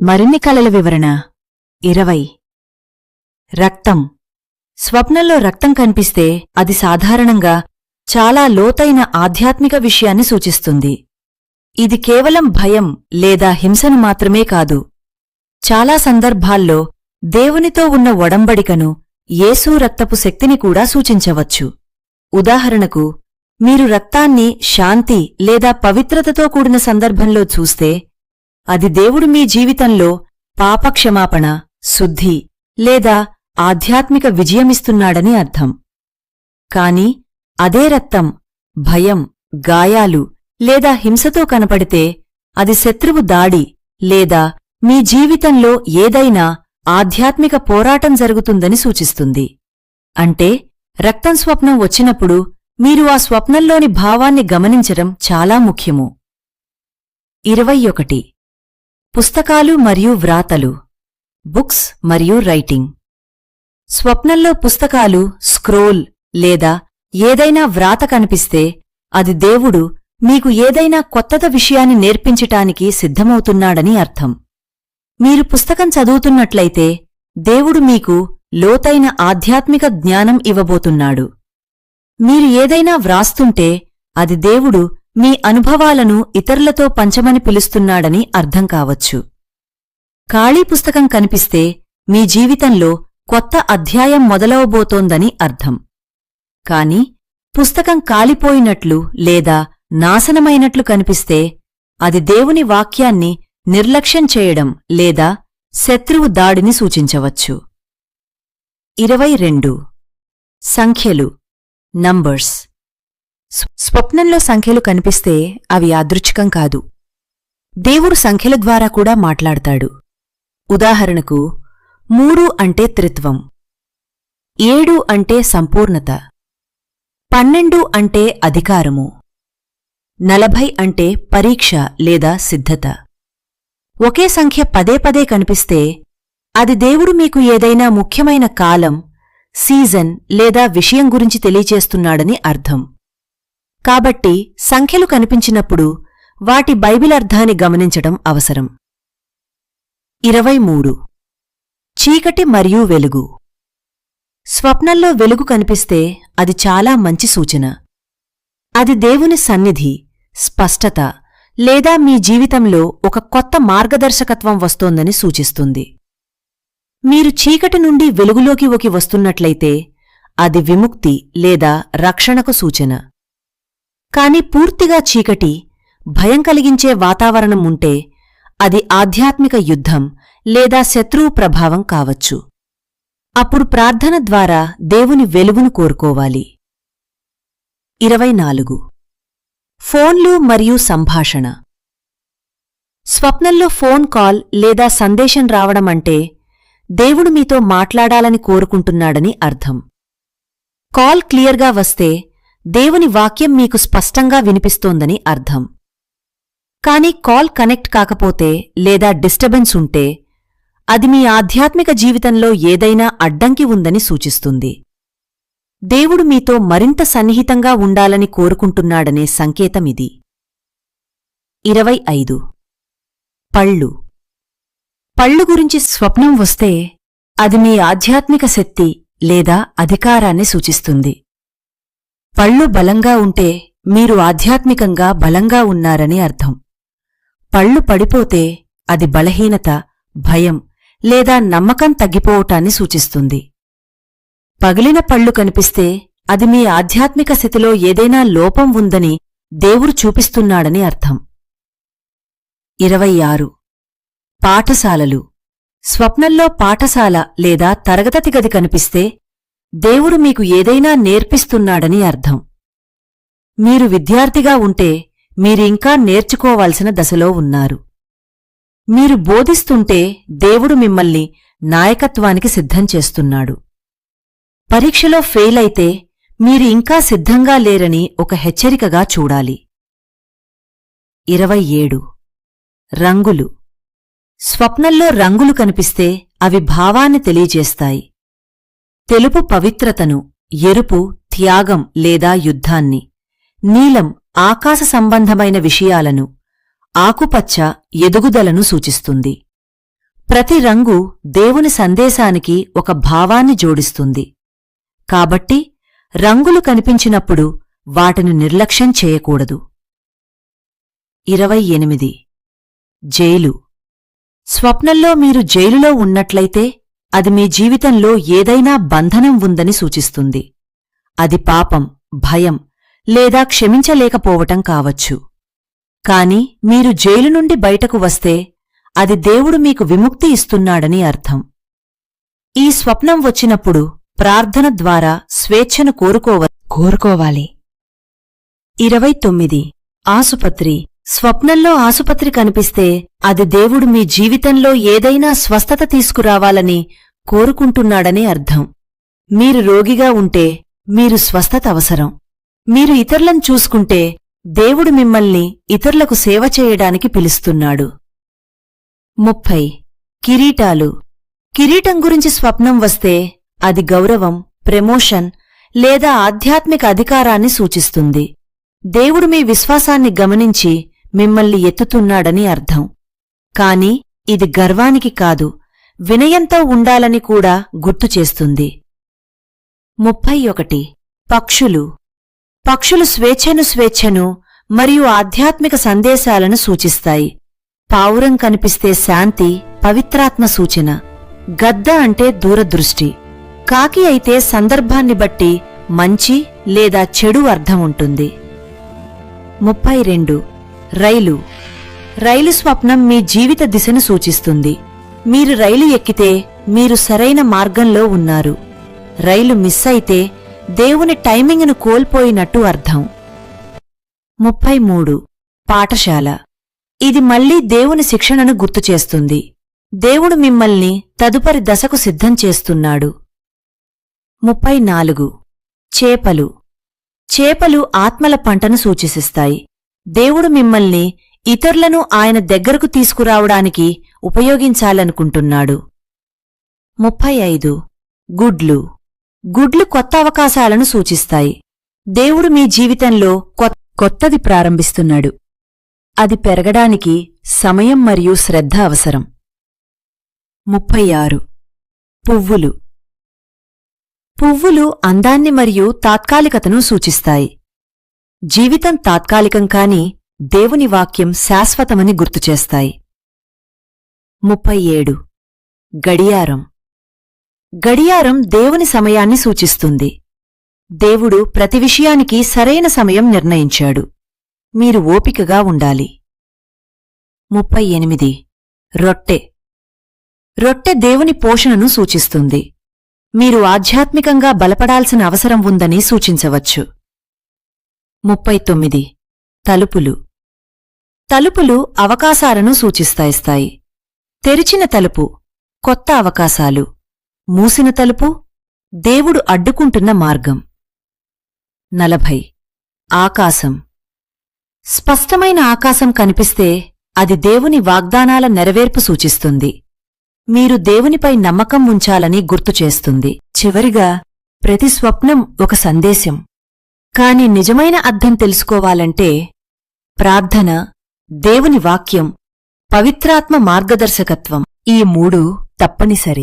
మరిన్ని కలల వివరణ 20. రక్తం. స్వప్నంలో రక్తం కనిపిస్తే అది సాధారణంగా చాలా లోతైన ఆధ్యాత్మిక విషయాన్ని సూచిస్తుంది. ఇది కేవలం భయం లేదా హింసను మాత్రమే కాదు, చాలా సందర్భాల్లో దేవునితో ఉన్న ఒడంబడికను, యేసు రక్తపు శక్తిని కూడా సూచించవచ్చు. ఉదాహరణకు, మీరు రక్తాన్ని శాంతి లేదా పవిత్రతతో కూడిన సందర్భంలో చూస్తే అది దేవుడు మీ జీవితంలో పాపక్షమాపణ, శుద్ధి లేదా ఆధ్యాత్మిక విజయమిస్తున్నాడని అర్థం. కాని అదే రక్తం భయం, గాయాలు లేదా హింసతో కనపడితే అది శత్రువు దాడి లేదా మీ జీవితంలో ఏదైనా ఆధ్యాత్మిక పోరాటం జరుగుతుందని సూచిస్తుంది. అంటే రక్తం స్వప్నం వచ్చినప్పుడు మీరు ఆ స్వప్నంలోని భావాన్ని గమనించడం చాలా ముఖ్యము. 21. పుస్తకాలు మరియు వ్రాతలు. బుక్స్ మరియు రైటింగ్. స్వప్నంలో పుస్తకాలు, స్క్రోల్ లేదా ఏదైనా వ్రాత కనిపిస్తే అది దేవుడు మీకు ఏదైనా కొత్త విషయాన్ని నేర్పించటానికి సిద్ధమవుతున్నాడని అర్థం. మీరు పుస్తకం చదువుతున్నట్లయితే దేవుడు మీకు లోతైన ఆధ్యాత్మిక జ్ఞానం ఇవ్వబోతున్నాడు. మీరు ఏదైనా వ్రాస్తుంటే అది దేవుడు మీ అనుభవాలను ఇతరులతో పంచమని పిలుస్తున్నాడని అర్థం కావచ్చు. ఖాళీ పుస్తకం కనిపిస్తే మీ జీవితంలో కొత్త అధ్యాయం మొదలవబోతోందని అర్థం. కాని పుస్తకం కాలిపోయినట్లు లేదా నాశనమైనట్లు కనిపిస్తే అది దేవుని వాక్యాన్ని నిర్లక్ష్యం చేయడం లేదా శత్రువు దాడిని సూచించవచ్చు. 22. సంఖ్యలు, నంబర్స్. స్వప్నంలో సంఖ్యలు కనిపిస్తే అవి యాదృచ్ఛికం కాదు, దేవుడు సంఖ్యల ద్వారా కూడా మాట్లాడతాడు. ఉదాహరణకు 3 అంటే త్రిత్వం, 7 అంటే సంపూర్ణత, 12 అంటే అధికారము, 40 అంటే పరీక్ష లేదా సిద్ధత. ఒకే సంఖ్య పదే పదే కనిపిస్తే అది దేవుడు మీకు ఏదైనా ముఖ్యమైన కాలం, సీజన్ లేదా విషయం గురించి తెలియచేస్తున్నాడని అర్థం. కాబట్టి సంఖ్యలు కనిపించినప్పుడు వాటి బైబిల్ అర్థాన్ని గమనించడం అవసరం. 23. చీకటి మరియు వెలుగు. స్వప్నంలో వెలుగు కనిపిస్తే అది చాలా మంచి సూచన. అది దేవుని సన్నిధి, స్పష్టత లేదా మీ జీవితంలో ఒక కొత్త మార్గదర్శకత్వం వస్తోందని సూచిస్తుంది. మీరు చీకటి నుండి వెలుగులోకి వస్తున్నట్లయితే అది విముక్తి లేదా రక్షణకు సూచన. కాని పూర్తిగా చీకటి, భయం కలిగించే వాతావరణం ఉంటే అది ఆధ్యాత్మిక యుద్ధం లేదా శత్రువు ప్రభావం కావచ్చు. అప్పుడు ప్రార్థన ద్వారా దేవుని వెలుగును కోరుకోవాలి. 24. ఫోన్లు మరియు సంభాషణ. స్వప్నంలో ఫోన్ కాల్ లేదా సందేశం రావడమంటే దేవుడు మీతో మాట్లాడాలని కోరుకుంటున్నాడని అర్థం. కాల్ క్లియర్గా వస్తే దేవుని వాక్యం మీకు స్పష్టంగా వినిపిస్తోందని అర్థం. కాని కాల్ కనెక్ట్ కాకపోతే లేదా డిస్టర్బెన్స్ ఉంటే అది మీ ఆధ్యాత్మిక జీవితంలో ఏదైనా అడ్డంకి ఉందని సూచిస్తుంది. దేవుడు మీతో మరింత సన్నిహితంగా ఉండాలని కోరుకుంటున్నాడనే సంకేతమిది. 25. పళ్ళు. పళ్ళు గురించి స్వప్నం వస్తే అది మీ ఆధ్యాత్మిక శక్తి లేదా అధికారాన్ని సూచిస్తుంది. పళ్ళు బలంగా ఉంటే మీరు ఆధ్యాత్మికంగా బలంగా ఉన్నారని అర్థం. పళ్ళు పడిపోతే అది బలహీనత, భయం లేదా నమ్మకం తగ్గిపోవటాన్ని సూచిస్తుంది. పగిలిన పళ్ళు కనిపిస్తే అది మీ ఆధ్యాత్మిక స్థితిలో ఏదైనా లోపం ఉందని దేవుడు చూపిస్తున్నాడని అర్థం. 26. పాఠశాలలు. స్వప్నంలో పాఠశాల లేదా తరగతి గది కనిపిస్తే దేవుడు మీకు ఏదైనా నేర్పిస్తున్నాడని అర్థం. మీరు విద్యార్థిగా ఉంటే మీరింకా నేర్చుకోవాల్సిన దశలో ఉన్నారు. మీరు బోధిస్తుంటే దేవుడు మిమ్మల్ని నాయకత్వానికి సిద్ధం చేస్తున్నాడు. పరీక్షలో ఫెయిల్ అయితే మీరు ఇంకా సిద్ధంగా లేరని ఒక హెచ్చరికగా చూడాలి. 27. రంగులు. స్వప్నంలో రంగులు కనిపిస్తే అవి భావాన్ని తెలియజేస్తాయి. తెలుపు పవిత్రతను, ఎరుపు త్యాగం లేదా యుద్ధాన్ని, నీలం ఆకాశ సంబంధమైన విషయాలను, ఆకుపచ్చ ఎదుగుదలను సూచిస్తుంది. ప్రతి రంగు దేవుని సందేశానికి ఒక భావాన్ని జోడిస్తుంది. కాబట్టి రంగులు కనిపించినప్పుడు వాటిని నిర్లక్ష్యం చేయకూడదు. 28. జైలు. స్వప్నంలో మీరు జైలులో ఉన్నట్లయితే అది మీ జీవితంలో ఏదైనా బంధనం ఉందని సూచిస్తుంది. అది పాపం, భయం లేదా క్షమించలేకపోవటం కావచ్చు. కాని మీరు జైలు నుండి బయటకు వస్తే అది దేవుడు మీకు విముక్తి ఇస్తున్నాడని అర్థం. ఈ స్వప్నం వచ్చినప్పుడు ప్రార్థన ద్వారా స్వేచ్ఛను కోరుకోవాలి. 29. ఆసుపత్రి. స్వప్నంలో ఆసుపత్రి కనిపిస్తే అది దేవుడు మీ జీవితంలో ఏదైనా స్వస్థత తీసుకురావాలని కోరుకుంటున్నాడని అర్థం. మీరు రోగిగా ఉంటే మీరు స్వస్థత అవసరం. మీరు ఇతరులను చూసుకుంటే దేవుడు మిమ్మల్ని ఇతరులకు సేవ చేయడానికి పిలుస్తున్నాడు. 30. కిరీటాలు. కిరీటం గురించి స్వప్నం వస్తే అది గౌరవం, ప్రమోషన్ లేదా ఆధ్యాత్మిక అధికారాన్ని సూచిస్తుంది. దేవుడు మీ విశ్వాసాన్ని గమనించి మిమ్మల్ని ఎత్తుతున్నాడని అర్థం. కాని ఇది గర్వానికి కాదు, వినయంతో ఉండాలని కూడా గుర్తుచేస్తుంది. 31. పక్షులు. పక్షులు స్వేచ్ఛను మరియు ఆధ్యాత్మిక సందేశాలను సూచిస్తాయి. పావురం కనిపిస్తే శాంతి, పవిత్రాత్మ సూచన. గద్ద అంటే దూరదృష్టి. కాకి అయితే సందర్భాన్ని బట్టి మంచి లేదా చెడు అర్థం ఉంటుంది. 32. రైలు. రైలు స్వప్నం మీ జీవిత దిశను సూచిస్తుంది. మీరు రైలు ఎక్కితే మీరు సరైన మార్గంలో ఉన్నారు. రైలు మిస్ అయితే దేవుని టైమింగ్ను కోల్పోయినట్టు అర్థం. 33. పాఠశాల. ఇది మళ్లీ దేవుని శిక్షణను గుర్తుచేస్తుంది. దేవుడు మిమ్మల్ని తదుపరి దశకు సిద్ధం చేస్తున్నాడు. 34. చేపలు. చేపలు ఆత్మల పంటను సూచిస్తాయి. దేవుడు మిమ్మల్ని ఇతరులను ఆయన దగ్గరకు తీసుకురావడానికి ఉపయోగించాలనుకుంటున్నాడు. 35. గుడ్లు. గుడ్లు కొత్త అవకాశాలను సూచిస్తాయి. దేవుడు మీ జీవితంలో కొత్తది ప్రారంభిస్తున్నాడు. అది పెరగడానికి సమయం మరియు శ్రద్ధ అవసరం. 36. పువ్వులు. పువ్వులు అందాన్ని మరియు తాత్కాలికతను సూచిస్తాయి. జీవితం తాత్కాలికం కాని దేవుని వాక్యం శాశ్వతమని గుర్తుచేస్తాయి. 37. గడియారం. గడియారం దేవుని సమయాన్ని సూచిస్తుంది. దేవుడు ప్రతి విషయానికి సరైన సమయం నిర్ణయించాడు. మీరు ఓపికగా ఉండాలి. 38. రొట్టె. రొట్టె దేవుని పోషణను సూచిస్తుంది. మీరు ఆధ్యాత్మికంగా బలపడాల్సిన అవసరం ఉందని సూచించవచ్చు. 39. తలుపులు. తలుపులు అవకాశాలను సూచిస్తాయి. తెరిచిన తలుపు కొత్త అవకాశాలు, మూసిన తలుపు దేవుడు అడ్డుకుంటున్న మార్గం. 40. ఆకాశం. స్పష్టమైన ఆకాశం కనిపిస్తే అది దేవుని వాగ్దానాల నెరవేర్పు సూచిస్తుంది. మీరు దేవునిపై నమ్మకం ఉంచాలని గుర్తుచేస్తుంది. చివరిగా ప్రతి స్వప్నం ఒక సందేశం. కాని నిజమైన అర్థం తెలుసుకోవాలంటే ప్రార్థన, దేవుని వాక్యం, పవిత్రాత్మ మార్గదర్శకత్వం ఈ మూడు తప్పనిసరి.